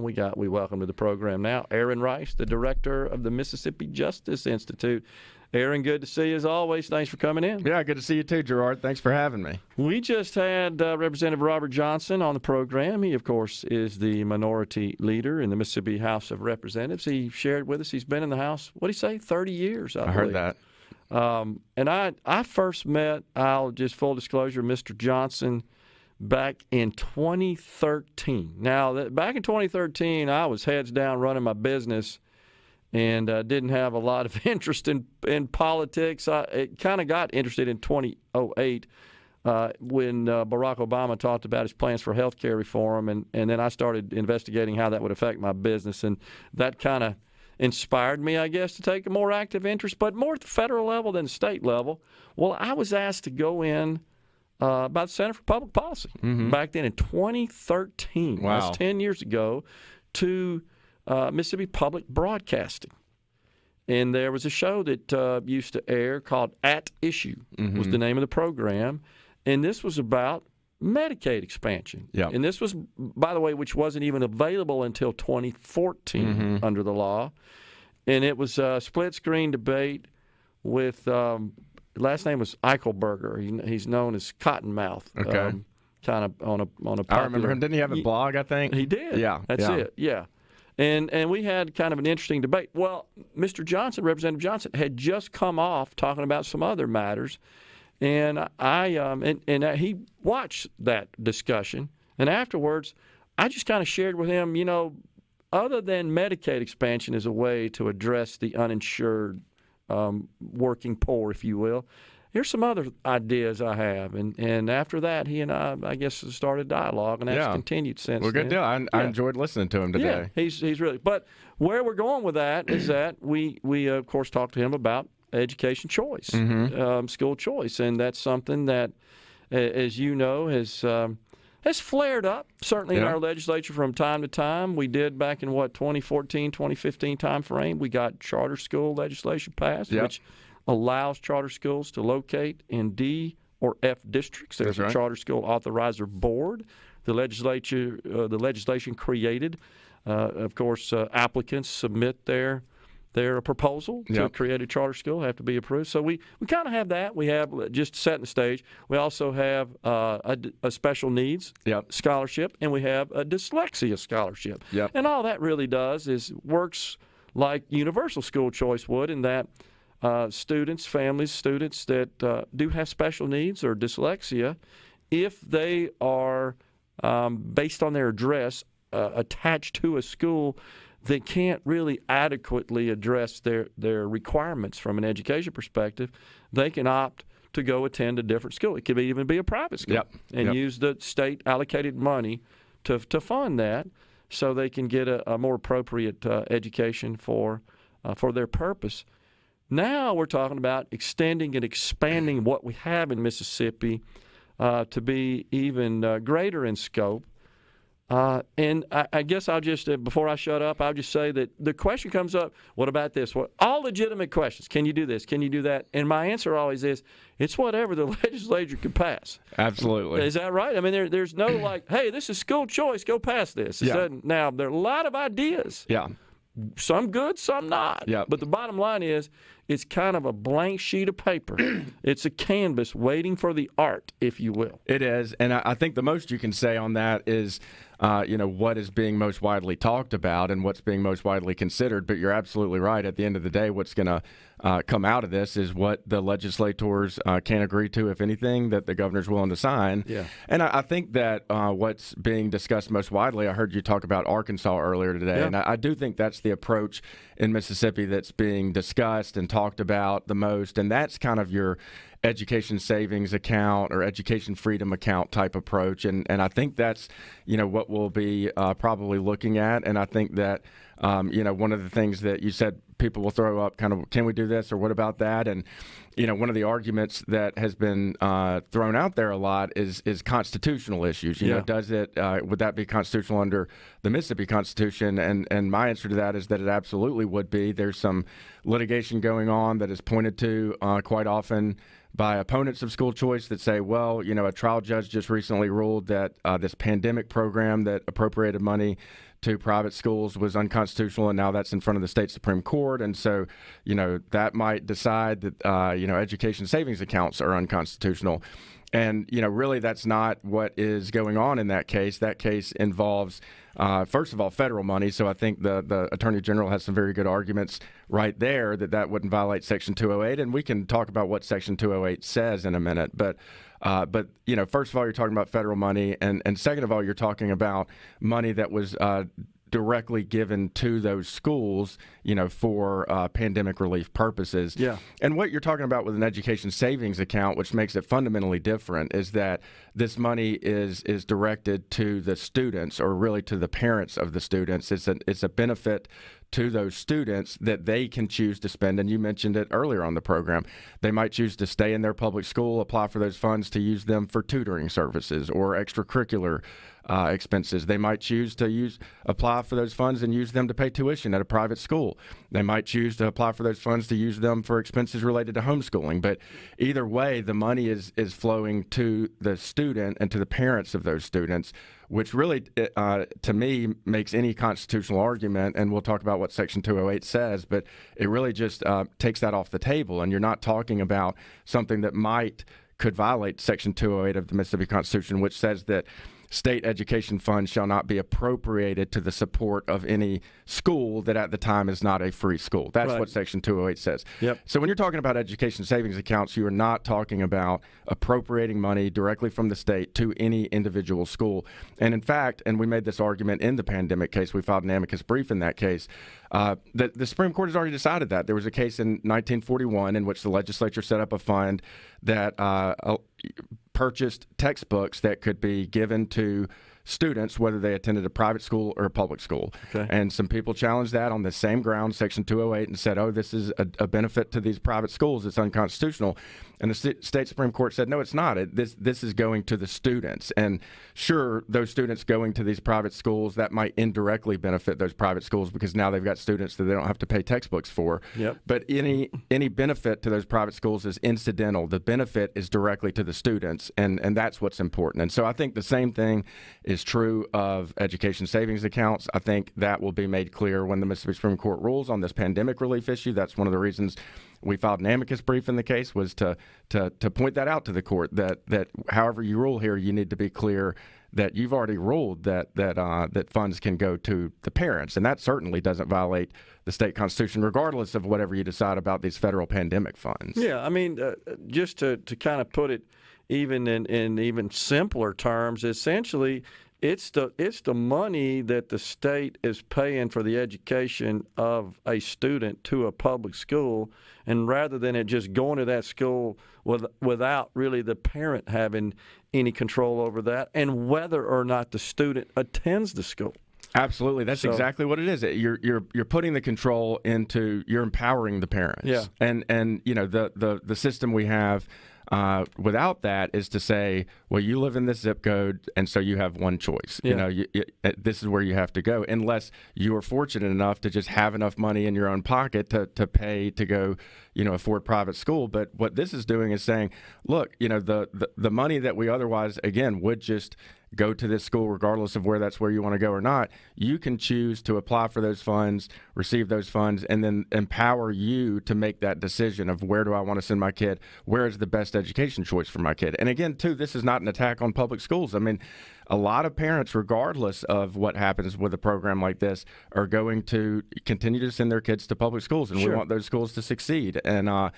We welcome to the program now Aaron Rice, the director of the Mississippi Justice Institute. Aaron, good to see you as always. Thanks for coming in. Yeah, good to see you too, Gerard. Thanks for having me. We just had Representative Robert Johnson on the program. He, of course, is the minority leader in the Mississippi House of Representatives. He shared with us he's been in the House, what did he say, 30 years, I believe. Heard that. And I first met, I'll just full disclosure, Mr. Johnson back in 2013. Now, back in 2013, I was heads down running my business and didn't have a lot of interest in politics. I kind of got interested in 2008 when Barack Obama talked about his plans for health care reform, and then I started investigating how that would affect my business, and that kind of inspired me, I guess, to take a more active interest, but more at the federal level than the state level. Well, I was asked to go in by the Center for Public Policy back then in 2013. Wow. That's 10 years ago, to Mississippi Public Broadcasting. And there was a show that used to air called At Issue, was the name of the program. And this was about Medicaid expansion. Yep. And this was, by the way, which wasn't even available until 2014 under the law. And it was a split-screen debate with, last name was Eichelberger. He's known as Cottonmouth. Okay. Kind of on a popular, I remember him. Didn't he have a blog, I think? He did. Yeah. That's it. Yeah. And we had kind of an interesting debate. Well, Mr. Johnson, Representative Johnson, had just come off talking about some other matters, and he watched that discussion. And afterwards, I just kind of shared with him, other than Medicaid expansion as a way to address the uninsured working poor, if you will, here's some other ideas I have. And after that, he and I guess, started dialogue, and that's continued since Well, good then. deal. I enjoyed listening to him today. Yeah, he's really. But where we're going with that is that we of course, talked to him about education choice, school choice. And that's something that, as you know, has flared up, certainly in our legislature from time to time. We did back in, 2014, 2015 time frame. We got charter school legislation passed, which allows charter schools to locate in D or F districts. There's a charter school authorizer board. The legislation created, of course, applicants submit their proposal to create a charter school, have to be approved. So we kind of have that. We have, just setting the stage, we also have a special needs scholarship, and we have a dyslexia scholarship. And all that really does is works like universal school choice would, in that students that do have special needs or dyslexia, if they are, based on their address, attached to a school that can't really adequately address their requirements from an education perspective, they can opt to go attend a different school. It could even be a private school and use the state allocated money to fund that, so they can get a more appropriate education for their purpose. Now we're talking about extending and expanding what we have in Mississippi to be even greater in scope. And I guess I'll just, before I shut up, I'll just say that the question comes up, what about this? All legitimate questions. Can you do this? Can you do that? And my answer always is, it's whatever the legislature can pass. Absolutely. Is that right? I mean, there's no hey, this is school choice, go pass this. Now, there are a lot of ideas. Yeah. Some good, some not. Yeah. But the bottom line is, it's kind of a blank sheet of paper. It's a canvas waiting for the art, if you will. It is, and I think the most you can say on that is, what is being most widely talked about and what's being most widely considered. But you're absolutely right. At the end of the day, what's going to come out of this is what the legislators can agree to, if anything, that the governor's willing to sign. Yeah. And I think that what's being discussed most widely, I heard you talk about Arkansas earlier today, and I do think that's the approach in Mississippi that's being discussed and talked about the most, and that's kind of your education savings account or education freedom account type approach. And I think that's, what we'll be probably looking at. And I think that, one of the things that you said, people will throw up kind of, can we do this or what about that? And, one of the arguments that has been thrown out there a lot is constitutional issues. Does it, would that be constitutional under the Mississippi Constitution? And my answer to that is that it absolutely would be. There's some litigation going on that is pointed to quite often by opponents of school choice that say, well, a trial judge just recently ruled that this pandemic program that appropriated money to private schools was unconstitutional, and now that's in front of the state Supreme Court. And so, that might decide that, education savings accounts are unconstitutional. And, really that's not what is going on in that case. That case involves, first of all, federal money. So I think the Attorney General has some very good arguments right there that wouldn't violate Section 208. And we can talk about what Section 208 says in a minute. But first of all, you're talking about federal money. And second of all, you're talking about money that was directly given to those schools, for pandemic relief purposes. Yeah. And what you're talking about with an education savings account, which makes it fundamentally different, is that this money is directed to the students, or really to the parents of the students. It's a benefit to those students that they can choose to spend. And you mentioned it earlier on the program. They might choose to stay in their public school, apply for those funds to use them for tutoring services or extracurricular expenses. They might choose to apply for those funds and use them to pay tuition at a private school. They might choose to apply for those funds to use them for expenses related to homeschooling. But either way, the money is flowing to the student and to the parents of those students, which really, to me, makes any constitutional argument, and we'll talk about what Section 208 says, but it really just takes that off the table. And you're not talking about something that could violate Section 208 of the Mississippi Constitution, which says that state education funds shall not be appropriated to the support of any school that at the time is not a free school. That's right. what Section 208 says. Yep. So when you're talking about education savings accounts, you are not talking about appropriating money directly from the state to any individual school. And in fact, and we made this argument in the pandemic case, we filed an amicus brief in that case, the Supreme Court has already decided that. There was a case in 1941 in which the legislature set up a fund that purchased textbooks that could be given to students, whether they attended a private school or a public school. Okay. And some people challenged that on the same ground, Section 208, and said, this is a benefit to these private schools. It's unconstitutional. And the state Supreme Court said, no, it's not. This is going to the students. And sure, those students going to these private schools, that might indirectly benefit those private schools because now they've got students that they don't have to pay textbooks for. Yep. But any benefit to those private schools is incidental. The benefit is directly to the students, and that's what's important. And so I think the same thing is true of education savings accounts. I think that will be made clear when the Mississippi Supreme Court rules on this pandemic relief issue. That's one of the reasons we filed an amicus brief in the case, was to point that out to the court, that however you rule here, you need to be clear that you've already ruled that funds can go to the parents, and that certainly doesn't violate the state constitution, regardless of whatever you decide about these federal pandemic funds. Yeah, I mean, just to kind of put it even in even simpler terms, essentially, it's the money that the state is paying for the education of a student to a public school, and rather than it just going to that school without really the parent having any control over that and whether or not the student attends the school. Absolutely, that's exactly what it is. You're putting the control into, you're empowering the parents. Yeah. And the system we have without that is to say, well, you live in this zip code, and so you have one choice. Yeah. This is where you have to go, unless you are fortunate enough to just have enough money in your own pocket to pay to go, afford private school. But what this is doing is saying, look, the money that we otherwise, again, would just go to this school regardless of where you want to go or not, you can choose to apply for those funds, receive those funds, and then empower you to make that decision of where do I want to send my kid, where is the best education choice for my kid. And again, too, this is not an attack on public schools. I mean, a lot of parents, regardless of what happens with a program like this, are going to continue to send their kids to public schools, and Sure. we want those schools to succeed. And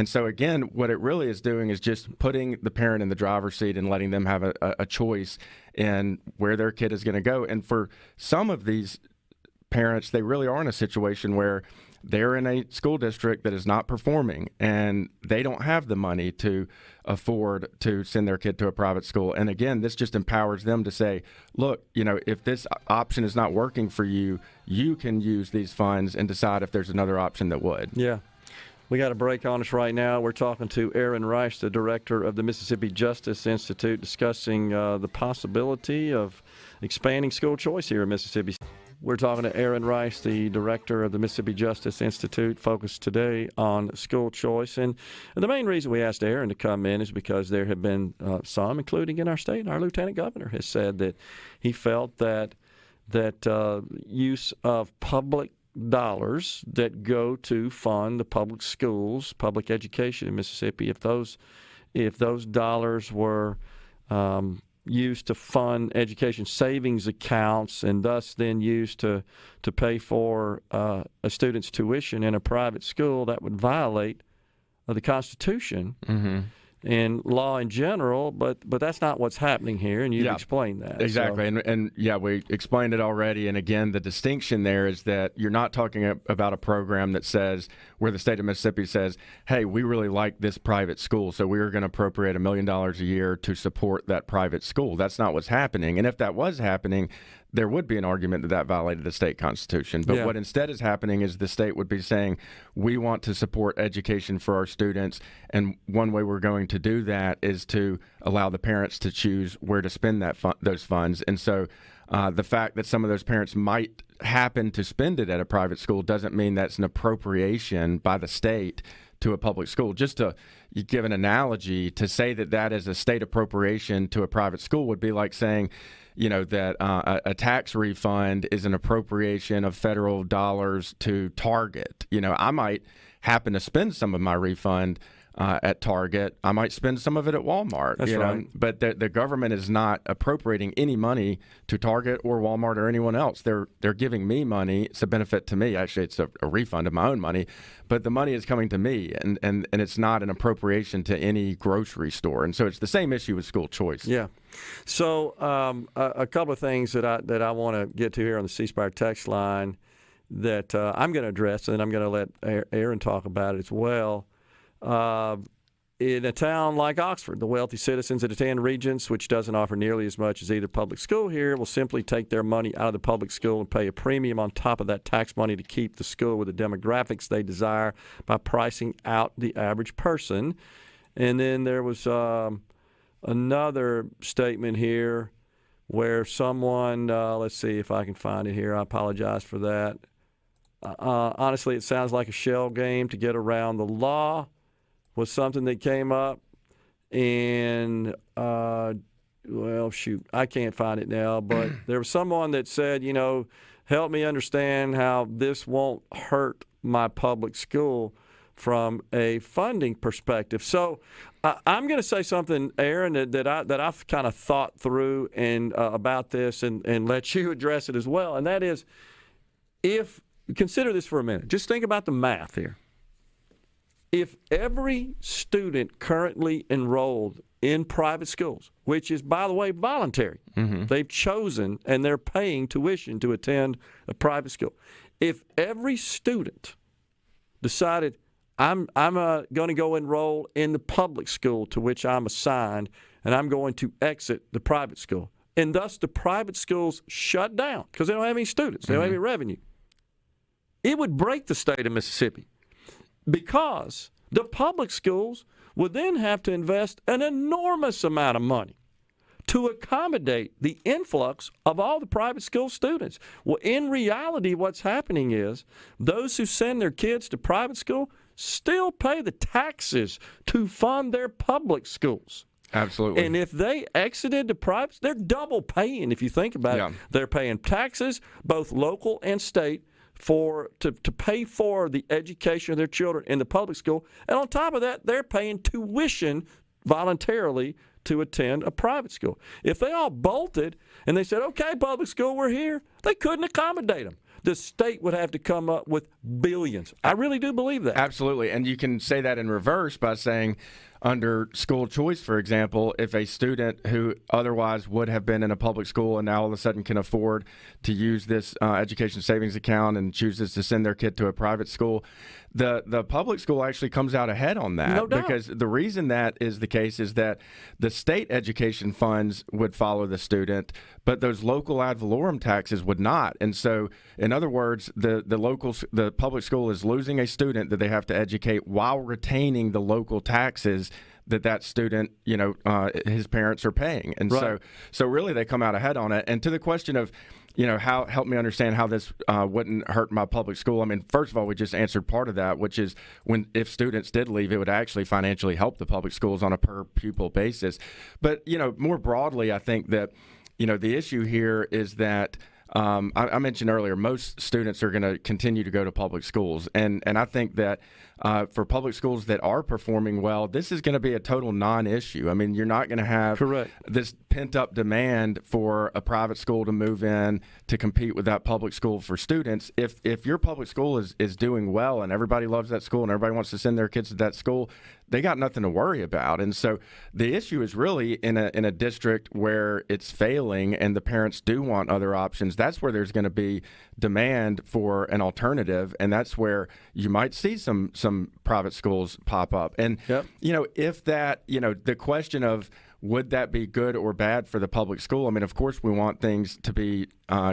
so, again, what it really is doing is just putting the parent in the driver's seat and letting them have a choice in where their kid is going to go. And for some of these parents, they really are in a situation where they're in a school district that is not performing, and they don't have the money to afford to send their kid to a private school. And again, this just empowers them to say, look, if this option is not working for you, you can use these funds and decide if there's another option that would. Yeah. We got a break on us right now. We're talking to Aaron Rice, the director of the Mississippi Justice Institute, discussing the possibility of expanding school choice here in Mississippi. We're talking to Aaron Rice, the director of the Mississippi Justice Institute, focused today on school choice. And the main reason we asked Aaron to come in is because there have been some, including in our state, our lieutenant governor has said that he felt that use of public dollars that go to fund the public schools, public education in Mississippi, if those dollars were used to fund education savings accounts and thus then used to pay for a student's tuition in a private school, that would violate the Constitution and law in general, but that's not what's happening here, and you've explained that. Exactly, so. And we explained it already, and again, the distinction there is that you're not talking about a program that says, where the state of Mississippi says, hey, we really like this private school, so we're going to appropriate $1 million a year to support that private school. That's not what's happening, and if that was happening, there would be an argument that violated the state constitution. But what instead is happening is the state would be saying, we want to support education for our students, and one way we're going to do that is to allow the parents to choose where to spend those funds. And so the fact that some of those parents might happen to spend it at a private school doesn't mean that's an appropriation by the state to a public school. Just to give an analogy, to say that is a state appropriation to a private school would be like saying, that a tax refund is an appropriation of federal dollars to Target. I might happen to spend some of my refund at Target. I might spend some of it at Walmart. That's right. But the government is not appropriating any money to Target or Walmart or anyone else. They're giving me money. It's a benefit to me. Actually, it's a refund of my own money. But the money is coming to me, and it's not an appropriation to any grocery store. And so it's the same issue with school choice. Yeah. So a couple of things that I want to get to here on the C Spire text line that I'm going to address, and then I'm going to let Aaron talk about it as well. In a town like Oxford, the wealthy citizens that attend Regents, which doesn't offer nearly as much as either public school here, will simply take their money out of the public school and pay a premium on top of that tax money to keep the school with the demographics they desire by pricing out the average person. And then there was another statement here where someone, let's see if I can find it here. I apologize for that. Honestly, it sounds like a shell game to get around the law. Was something that came up, and I can't find it now, but there was someone that said, help me understand how this won't hurt my public school from a funding perspective. So I'm going to say something, Aaron, that I've kind of thought through and about this and let you address it as well, and that is, if consider this for a minute. Just think about the math here. If every student currently enrolled in private schools, which is, by the way, voluntary, they've chosen and they're paying tuition to attend a private school. If every student decided, I'm going to go enroll in the public school to which I'm assigned, and I'm going to exit the private school, and thus the private schools shut down because they don't have any students, they don't have any revenue, it would break the state of Mississippi. Because the public schools would then have to invest an enormous amount of money to accommodate the influx of all the private school students. Well, in reality, what's happening is those who send their kids to private school still pay the taxes to fund their public schools. Absolutely. And if they exited the private, they're double paying, if you think about it. They're paying taxes, both local and state, to pay for the education of their children in the public school. And on top of that, they're paying tuition voluntarily to attend a private school. If they all bolted and they said, okay, public school, we're here, they couldn't accommodate them. The state would have to come up with billions. I really do believe that. Absolutely. And you can say that in reverse by saying, under school choice, for example, if a student who otherwise would have been in a public school and now all of a sudden can afford to use this education savings account and chooses to send their kid to a private school, the public school actually comes out ahead on that. No doubt. Because the reason that is the case is that the state education funds would follow the student, but those local ad valorem taxes would not. And so, in other words, the public school is losing a student that they have to educate while retaining the local taxes that student, his parents are paying. And right. So really they come out ahead on it. And to the question of, how help me understand how this wouldn't hurt my public school. I mean, first of all, we just answered part of that, which is if students did leave, it would actually financially help the public schools on a per pupil basis. But, more broadly, I think that, the issue here is that I mentioned earlier, most students are going to continue to go to public schools. And I think that for public schools that are performing well, this is going to be a total non-issue. I mean, you're not going to have this pent-up demand for a private school to move in to compete with that public school for students. If your public school is doing well and everybody loves that school and everybody wants to send their kids to that school, they got nothing to worry about. And so the issue is really in a district where it's failing and the parents do want other options. That's where there's going to be demand for an alternative, and that's where you might see some private schools pop up. And if that, the question of would that be good or bad for the public school? I mean, of course, we want things to be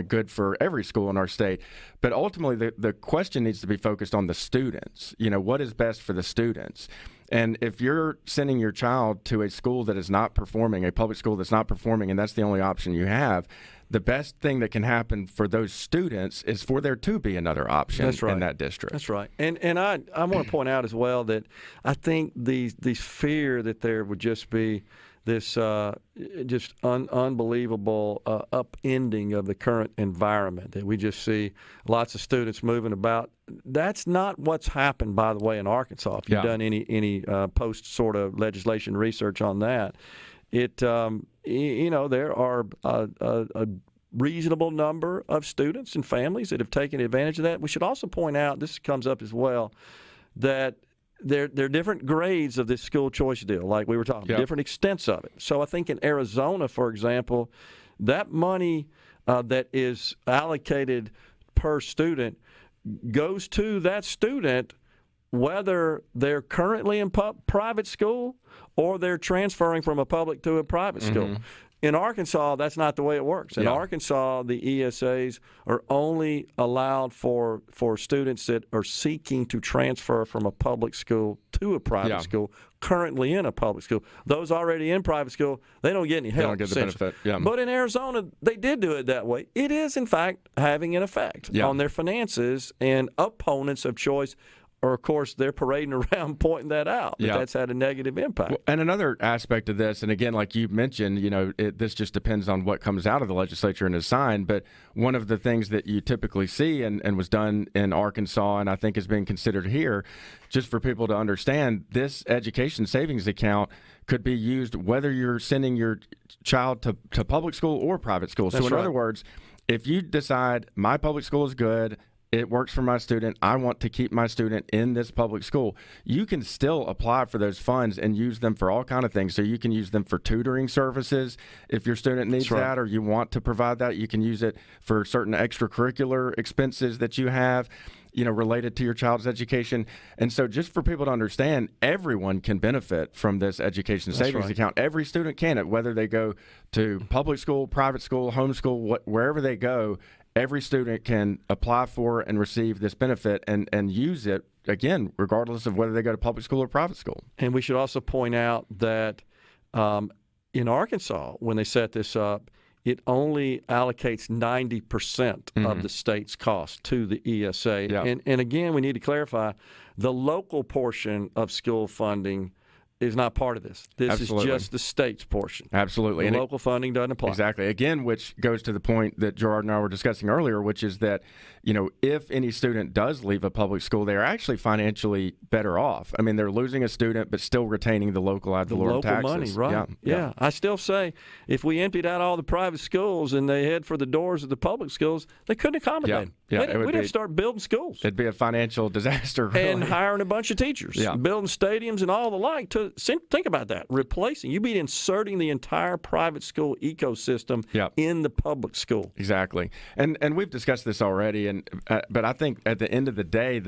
good for every school in our state, but ultimately the question needs to be focused on the students. What is best for the students? And if you're sending your child to a school that is not performing, a public school that's not performing, and that's the only option you have, the best thing that can happen for those students is for there to be another option in that district. That's right. And I want to point out as well that I think the fear that there would just be this just unbelievable upending of the current environment, that we just see lots of students moving about. That's not what's happened, by the way, in Arkansas. If you've done any post sort of legislation research on that, there are a reasonable number of students and families that have taken advantage of that. We should also point out, this comes up as well, that there are different grades of this school choice deal, like we were talking, different extents of it. So I think in Arizona, for example, that money that is allocated per student goes to that student whether they're currently in private school or they're transferring from a public to a private school. In Arkansas, that's not the way it works. In Arkansas, the ESAs are only allowed for students that are seeking to transfer from a public school to a private school, currently in a public school. Those already in private school, they don't get any help. They don't get the benefit. But in Arizona, they did do it that way. It is, in fact, having an effect on their finances, and opponents of choice or, of course, they're parading around pointing that out, that's had a negative impact. Well, and another aspect of this, and again, like you mentioned, this just depends on what comes out of the legislature and is signed, but one of the things that you typically see and was done in Arkansas and I think is being considered here, just for people to understand, this education savings account could be used whether you're sending your child to public school or private school. So in other words, if you decide my public school is good, it works for my student, I want to keep my student in this public school, you can still apply for those funds and use them for all kind of things. So you can use them for tutoring services if your student needs that or you want to provide that. You can use it for certain extracurricular expenses that you have, related to your child's education. And so just for people to understand, everyone can benefit from this education savings account. Every student can, whether they go to public school, private school, homeschool, wherever they go. Every student can apply for and receive this benefit and use it, again, regardless of whether they go to public school or private school. And we should also point out that in Arkansas, when they set this up, it only allocates 90% of the state's cost to the ESA. And again, we need to clarify, the local portion of school funding is not part of this. This is just the state's portion. Absolutely. The local funding doesn't apply. Exactly. Again, which goes to the point that Gerard and I were discussing earlier, which is that, if any student does leave a public school, they're actually financially better off. I mean, they're losing a student, but still retaining the local ad valorem taxes. Money, right? Yeah. I still say if we emptied out all the private schools and they head for the doors of the public schools, they couldn't accommodate them. We'd have to start building schools. It'd be a financial disaster, really. And hiring a bunch of teachers, building stadiums and all the like. Think about that. You'd be inserting the entire private school ecosystem in the public school. Exactly. And we've discussed this already, but I think at the end of the day,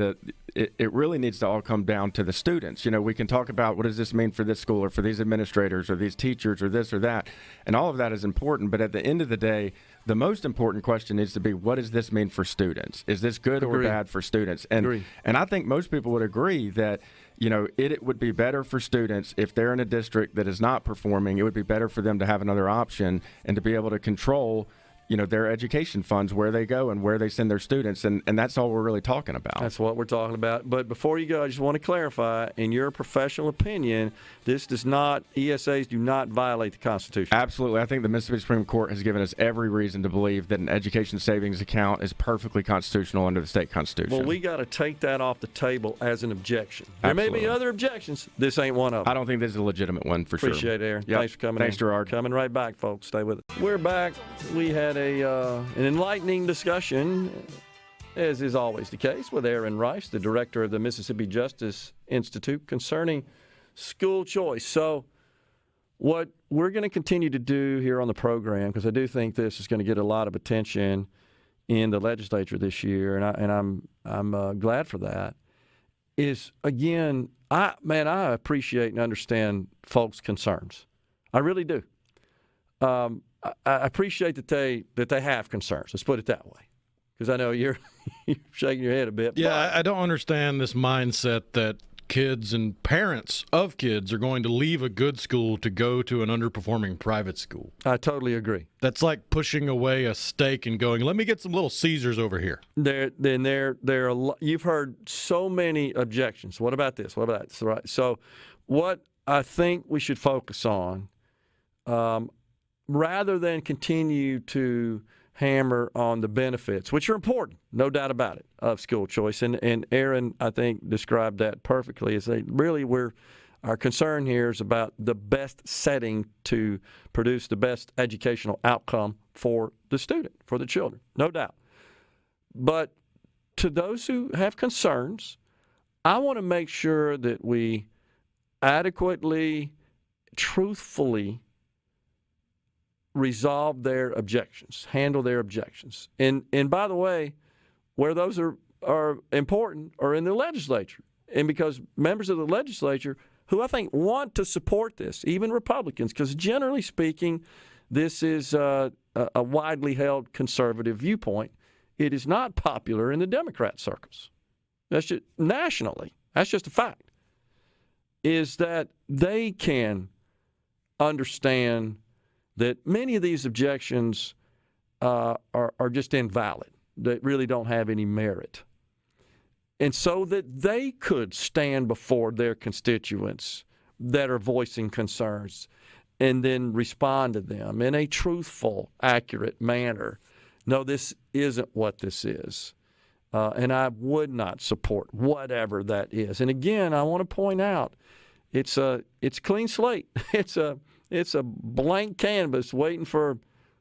it really needs to all come down to the students. We can talk about what does this mean for this school or for these administrators or these teachers or this or that, and all of that is important. But at the end of the day, the most important question needs to be, what does this mean for students? Is this good or bad for students? And I think most people would agree that it would be better for students if they're in a district that is not performing. It would be better for them to have another option and to be able to control their education funds, where they go and where they send their students, and that's all we're really talking about. That's what we're talking about. But before you go, I just want to clarify, in your professional opinion, ESAs do not violate the Constitution. Absolutely. I think the Mississippi Supreme Court has given us every reason to believe that an education savings account is perfectly constitutional under the state constitution. Well, we got to take that off the table as an objection. There may be other objections. This ain't one of them. I don't think this is a legitimate one for sure. Appreciate it, Aaron. Yep. Thanks for coming in. Thanks, Gerard. Coming right back, folks. Stay with us. We're back. We had an enlightening discussion, as is always the case, with Aaron Rice, the director of the Mississippi Justice Institute, concerning school choice. So what we're going to continue to do here on the program, because I do think this is going to get a lot of attention in the legislature this year, and I'm glad for that, is, again, I appreciate and understand folks' concerns. I really do. I appreciate that they have concerns. Let's put it that way, because I know you're shaking your head a bit. Yeah, I don't understand this mindset that kids and parents of kids are going to leave a good school to go to an underperforming private school. I totally agree. That's like pushing away a steak and going, let me get some Little Caesars over here. You've heard so many objections. What about this? What about that? Right. So what I think we should focus on, rather than continue to hammer on the benefits, which are important, no doubt about it, of school choice. And Aaron, I think, described that perfectly. Is that really our concern here is about the best setting to produce the best educational outcome for the student, for the children, no doubt. But to those who have concerns, I want to make sure that we adequately, truthfully resolve their objections, handle their objections. And by the way, where those are important are in the legislature. And because members of the legislature who I think want to support this, even Republicans, because generally speaking, this is a widely held conservative viewpoint. It is not popular in the Democrat circles. That's just nationally. That's just a fact. Is that they can understand that many of these objections are just invalid, that really don't have any merit. And so that they could stand before their constituents that are voicing concerns and then respond to them in a truthful, accurate manner. No, this isn't what this is. And I would not support whatever that is. And again, I want to point out, it's a clean slate. It's a blank canvas waiting for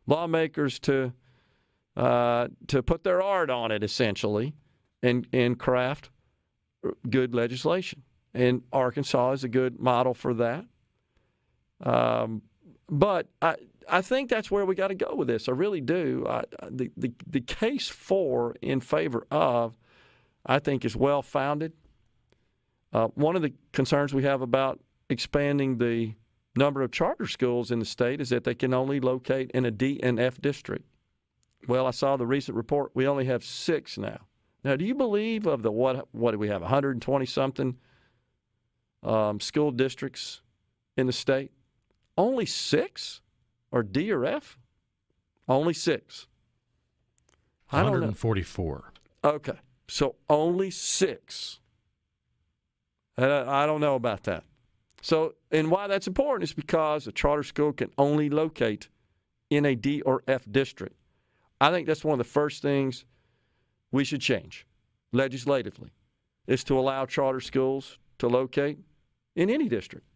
lawmakers to put their art on it, essentially, and craft good legislation. And Arkansas is a good model for that. But I think that's where we got to go with this. I really do. The case for, in favor of, I think is well-founded. One of the concerns we have about expanding the number of charter schools in the state is that they can only locate in a D and F district. Well, I saw the recent report. We only have 6 now. Now, do you believe of the what do we have, 120-something school districts in the state? Only 6 are D or F? Only 6. I don't know. 144. Okay, so only 6. I don't know about that. So, and why that's important is because a charter school can only locate in a D or F district. I think that's one of the first things we should change legislatively, is to allow charter schools to locate in any district.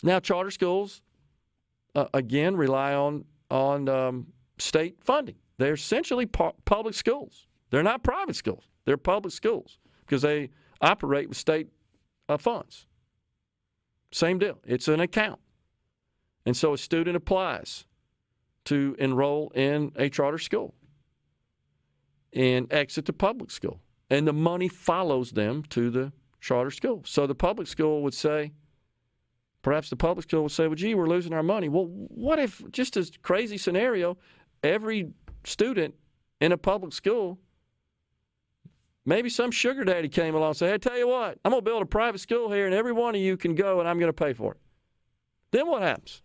Now, charter schools, again, rely on state funding. They're essentially public schools. They're not private schools. They're public schools because they operate with state funds. Same deal. It's an account. And so a student applies to enroll in a charter school and exit the public school. And the money follows them to the charter school. So the public school would say, perhaps the public school would say, well, gee, we're losing our money. Well, what if, just as crazy scenario, every student in a public school, maybe some sugar daddy came along and said, hey, tell you what, I'm going to build a private school here and every one of you can go and I'm going to pay for it. Then what happens?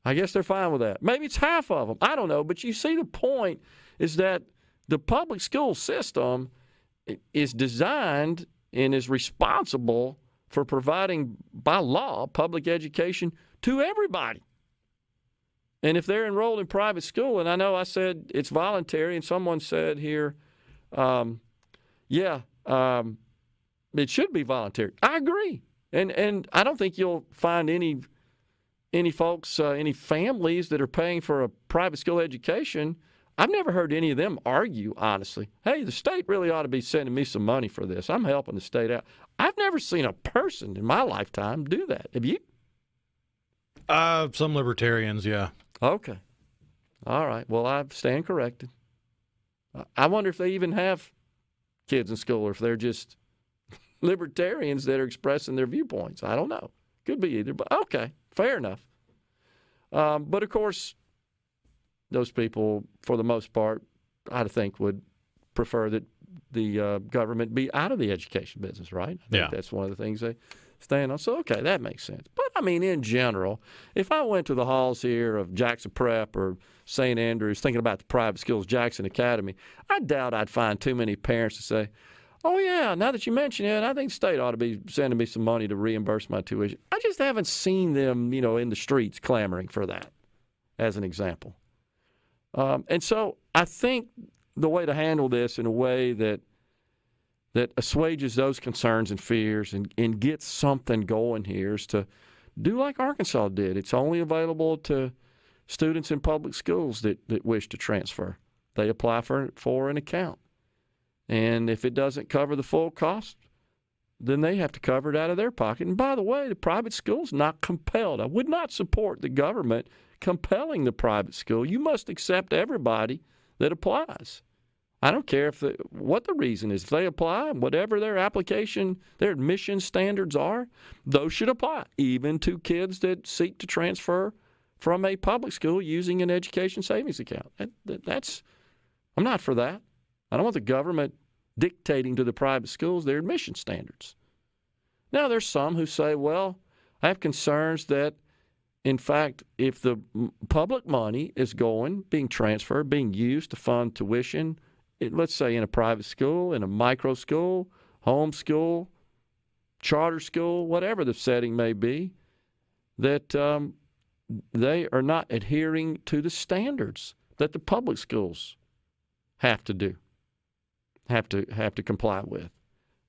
I guess they're fine with that. Maybe it's half of them. I don't know. But you see the point is that the public school system is designed and is responsible for providing, by law, public education to everybody. And if they're enrolled in private school, and I know I said it's voluntary, and someone said here, it should be voluntary. I agree. And I don't think you'll find any folks, any families that are paying for a private school education. I've never heard any of them argue, honestly. Hey, the state really ought to be sending me some money for this. I'm helping the state out. I've never seen a person in my lifetime do that. Have you? Some libertarians, yeah. Okay. All right. Well, I stand corrected. I wonder if they even have kids in school or if they're just libertarians that are expressing their viewpoints. I don't know. Could be either, but okay. Fair enough. But, of course, those people, for the most part, I think would prefer that the government be out of the education business, right? I think that's one of the things they stand on. So, okay, that makes sense. But, I mean, in general, if I went to the halls here of Jackson Prep or St. Andrews thinking about the private schools, Jackson Academy, I doubt I'd find too many parents to say, oh, yeah, now that you mention it, I think the state ought to be sending me some money to reimburse my tuition. I just haven't seen them, in the streets clamoring for that, as an example. And so I think the way to handle this in a way that assuages those concerns and fears and gets something going here is to do like Arkansas did. It's only available to students in public schools that wish to transfer. They apply for an account. And if it doesn't cover the full cost, then they have to cover it out of their pocket. And by the way, the private school's not compelled. I would not support the government compelling the private school. You must accept everybody that applies. I don't care what the reason is. If they apply, whatever their application, their admission standards are, those should apply, even to kids that seek to transfer from a public school using an education savings account. I'm not for that. I don't want the government dictating to the private schools their admission standards. Now, there's some who say, well, I have concerns that, in fact, if the public money is being transferred, being used to fund tuition, let's say in a private school, in a micro school, home school, charter school, whatever the setting may be, that they are not adhering to the standards that the public schools have to comply with.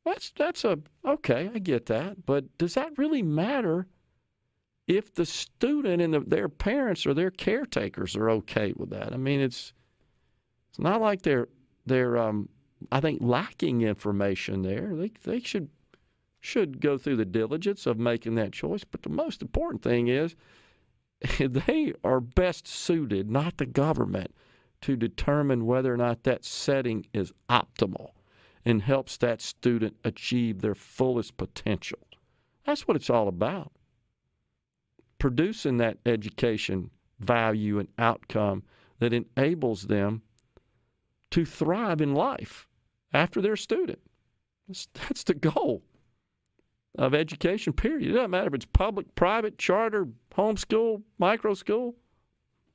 Okay, I get that, but does that really matter if the student and their parents or their caretakers are okay with that? I mean, it's not like they're I think lacking information there. They should go through the diligence of making that choice. But the most important thing is they are best suited, not the government, to determine whether or not that setting is optimal and helps that student achieve their fullest potential. That's what it's all about. Producing that education value and outcome that enables them to thrive in life after they're a student. That's the goal of education, period. It doesn't matter if it's public, private, charter, homeschool, micro school.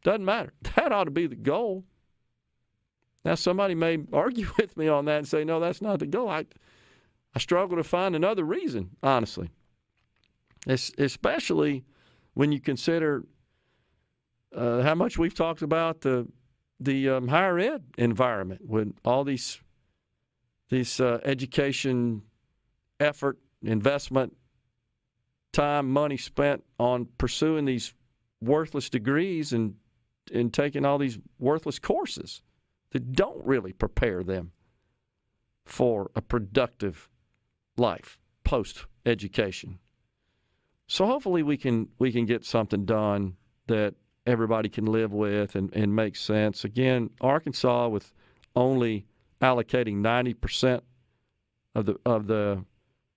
Doesn't matter. That ought to be the goal. Now, somebody may argue with me on that and say, no, that's not the goal. I struggle to find another reason, honestly, especially when you consider how much we've talked about the higher ed environment with all these education effort, investment, time, money spent on pursuing these worthless degrees and taking all these worthless courses that don't really prepare them for a productive life post-education. So hopefully we can get something done that everybody can live with and make sense. Again, Arkansas, with only allocating 90% of the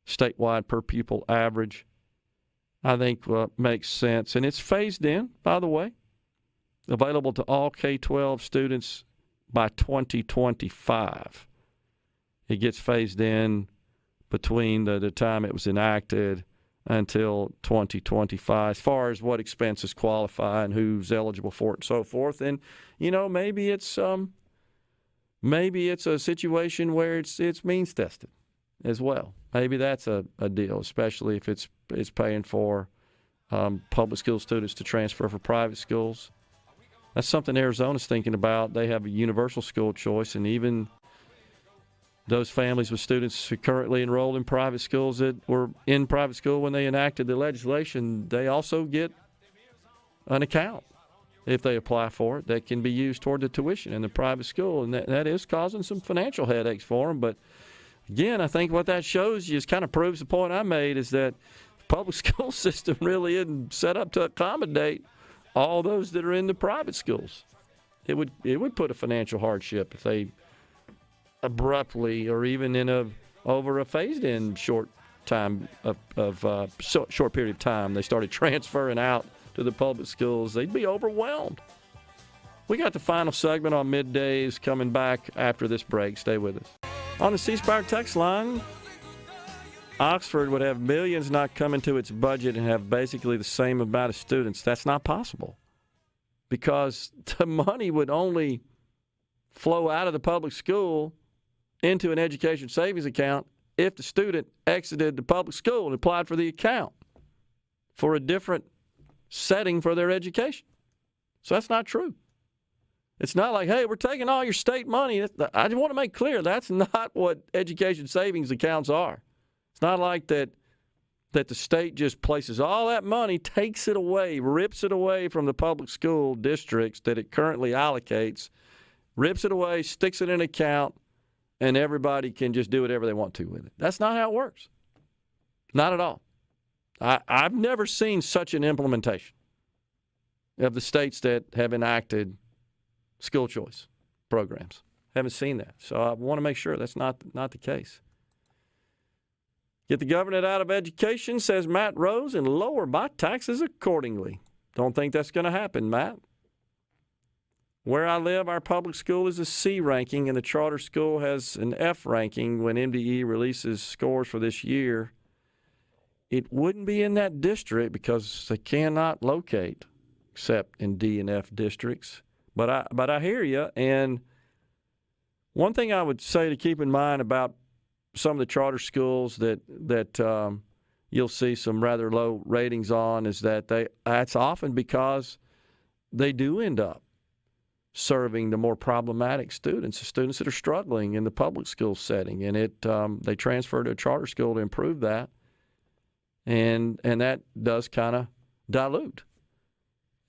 statewide per pupil average, I think makes sense. And it's phased in, by the way, available to all K-12 students by 2025. It gets phased in between the time it was enacted until 2025 as far as what expenses qualify and who's eligible for it and so forth. And, maybe it's a situation where it's means tested as well. Maybe that's a deal, especially if it's paying for public school students to transfer for private schools. That's something Arizona's thinking about. They have a universal school choice, and even those families with students who currently enrolled in private schools that were in private school when they enacted the legislation, they also get an account if they apply for it that can be used toward the tuition in the private school. And that is causing some financial headaches for them. But, again, I think what that shows you is kind of proves the point I made, is that the public school system really isn't set up to accommodate all those that are in the private schools. It would put a financial hardship if they abruptly, or even over a phased-in short period of time, they started transferring out to the public schools. They'd be overwhelmed. We got the final segment on middays coming back after this break. Stay with us. On the C Spire text line, Oxford would have millions not come into its budget and have basically the same amount of students. That's not possible, because the money would only flow out of the public school into an education savings account if the student exited the public school and applied for the account for a different setting for their education. So that's not true. It's not like, hey, we're taking all your state money. I just want to make clear that's not what education savings accounts are. It's not like that the state just places all that money, takes it away, rips it away from the public school districts that it currently allocates, rips it away, sticks it in an account, and everybody can just do whatever they want to with it. That's not how it works. Not at all. I've never seen such an implementation of the states that have enacted school choice programs. Haven't seen that. So I want to make sure that's not the case. Get the government out of education, says Matt Rose, and lower my taxes accordingly. Don't think that's going to happen, Matt. Where I live, our public school is a C ranking, and the charter school has an F ranking when MDE releases scores for this year. It wouldn't be in that district because they cannot locate except in D and F districts. But I hear you. And one thing I would say to keep in mind about some of the charter schools that you'll see some rather low ratings on is that that's often because they do end up serving the more problematic students, the students that are struggling in the public school setting, and they transfer to a charter school to improve that, and that does kind of dilute.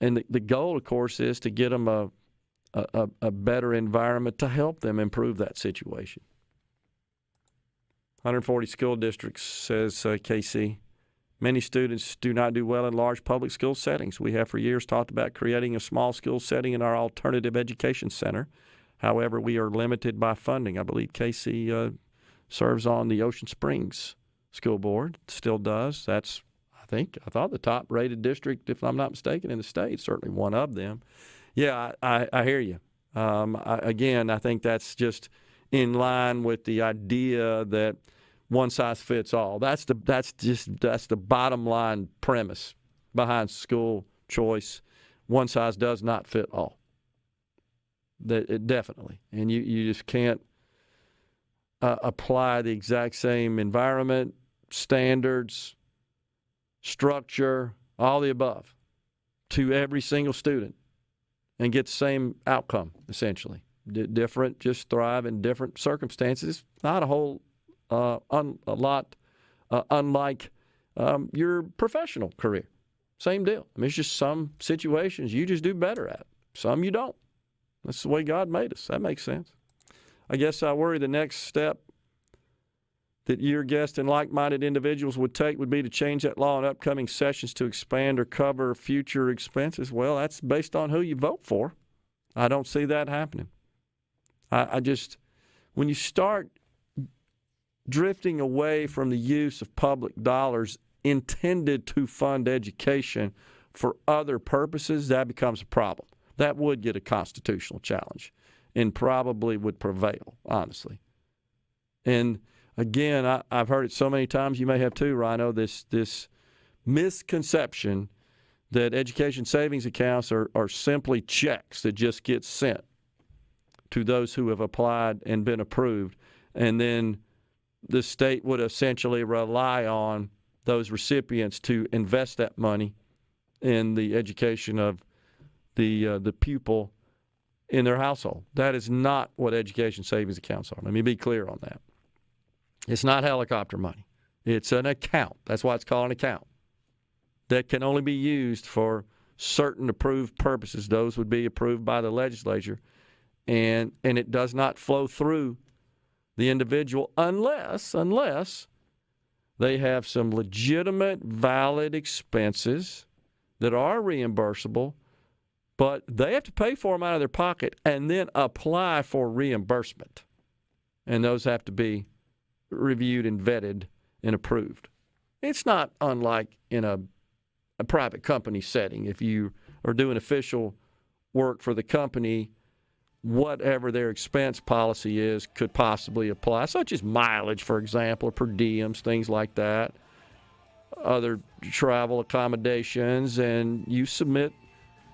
And the goal, of course, is to get them a better environment to help them improve that situation. 140 school districts, says KC. Many students do not do well in large public school settings. We have for years talked about creating a small school setting in our alternative education center. However, we are limited by funding. I believe KC serves on the Ocean Springs School Board, still does. That's, I thought the top rated district, if I'm not mistaken, in the state, certainly one of them. Yeah, I hear you. I think that's just in line with the idea that one size fits all. That's the bottom line premise behind school choice. One size does not fit all. Definitely, and you just can't apply the exact same environment, standards, structure, all the above to every single student and get the same outcome, essentially. Different, just thrive in different circumstances. Not a whole lot unlike your professional career. Same deal. I mean, it's just some situations you just do better at. Some you don't. That's the way God made us. That makes sense. I guess I worry the next step that your guest and like-minded individuals would take would be to change that law in upcoming sessions to expand or cover future expenses. Well, that's based on who you vote for. I don't see that happening. I just, when you start drifting away from the use of public dollars intended to fund education for other purposes, that becomes a problem. That would get a constitutional challenge and probably would prevail, honestly. And again, I've heard it so many times, you may have too, Rhino, this misconception that education savings accounts are simply checks that just get sent to those who have applied and been approved, and then the state would essentially rely on those recipients to invest that money in the education of the pupil in their household. That is not what education savings accounts are. Let me be clear on that. It's not helicopter money. It's an account. That's why it's called an account. That can only be used for certain approved purposes. Those would be approved by the legislature. And it does not flow through the individual unless they have some legitimate, valid expenses that are reimbursable, but they have to pay for them out of their pocket and then apply for reimbursement. And those have to be reviewed and vetted and approved. It's not unlike in a private company setting. If you are doing official work for the company, whatever their expense policy is could possibly apply, such as mileage, for example, or per diems, things like that, other travel accommodations, and you submit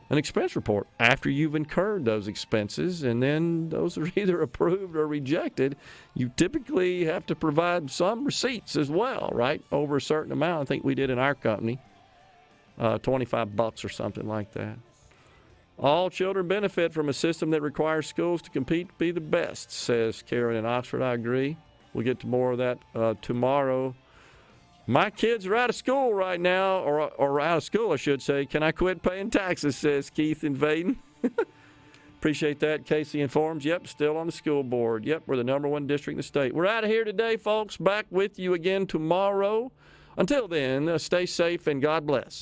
an expense report after you've incurred those expenses, and then those are either approved or rejected. You typically have to provide some receipts as well, right, over a certain amount. I think we did in our company, $25 or something like that. All children benefit from a system that requires schools to compete to be the best, says Karen in Oxford. I agree. We'll get to more of that tomorrow. My kids are out of school right now, or out of school, I should say. Can I quit paying taxes, says Keith in Vaden. Appreciate that. Casey informs. Yep, still on the school board. Yep, we're the #1 district in the state. We're out of here today, folks. Back with you again tomorrow. Until then, stay safe and God bless.